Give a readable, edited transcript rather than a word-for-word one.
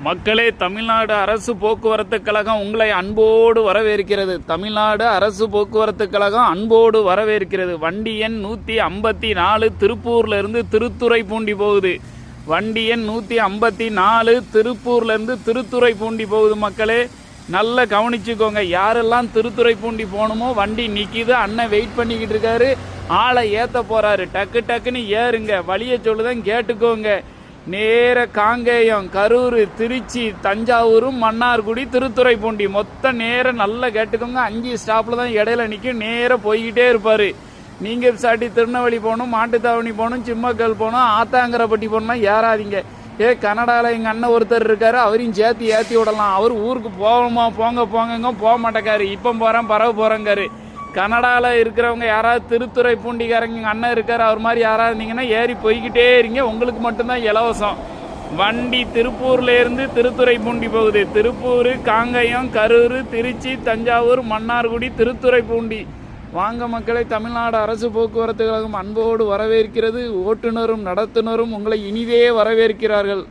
மக்களே, தமிழ்நாடு அரசு போக்குவரத்து கழகம் உங்களை அன்போடு வரவேற்கிறது. தமிழ்நாடு அரசு போக்குவரத்து கழகம் அன்போடு வரவேற்கிறது. வண்டி எண் 154 திருப்பூர்ல இருந்து திருத்துறைப்பூண்டி போகுது. வண்டி எண் 154 திருப்பூர்ல இருந்து திருத்துறைப்பூண்டி போகுது. மக்களே, நல்லா கவனிச்சுக்கோங்க. யாரெல்லாம் திருத்துறைப்பூண்டி போகணுமோ வண்டி நிற்கிது. அண்ணன் வெயிட் பண்ணிக்கிட்டு இருக்காரு. ஆளை ஏற்ற போறாரு. டக்கு டக்குன்னு ஏறுங்க. வழியை சொல்லுதான் கேட்டுக்கோங்க. நேர காங்கேயம், கரூர், திருச்சி, தஞ்சாவூர், மன்னார்குடி, திருத்துறைப்பூண்டி மொத்தம் நேரம் நல்லா கேட்டுக்கோங்க. 5 ஸ்டாப்பில் தான் இடையில நிற்கும். நேராக போய்கிட்டே இருப்பார். நீங்கள் சாட்டி திருநெல்வேலி போகணும், மாட்டுத்தாவணி போகணும், சிம்மக்கல் போகணும், ஆத்தாங்கரப்பட்டி போகணும்னா ஏறாதீங்க. கனடாவில் எங்கள் அண்ணன் ஒருத்தர் இருக்காரு. அவரையும் ஏற்றி விடலாம். அவர் ஊருக்கு போகணுமா, போங்க போக மாட்டேக்காரு. இப்போ போகிறேன் பறவை போகிறேங்காரு. கனடாவில் இருக்கிறவங்க யாராவது திருத்துறைப்பூண்டிக்காரங்க அண்ணன் இருக்காரு, அவர் மாதிரி யாராவது இருந்தீங்கன்னா ஏறி போய்கிட்டே இருங்க. உங்களுக்கு மட்டும்தான் இலவசம். வண்டி திருப்பூர்ல இருந்து திருத்துறைப்பூண்டி போகுது. திருப்பூர், காங்கயம், கரூர், திருச்சி, தஞ்சாவூர், மன்னார்குடி, திருத்துறைப்பூண்டி. வாங்க மக்களை, தமிழ்நாடு அரசு போக்குவரத்து கழகம் அன்போடு வரவேற்கிறது. ஓட்டுநரும் நடத்துனரும் உங்களை இனிதே வரவேற்கிறார்கள்.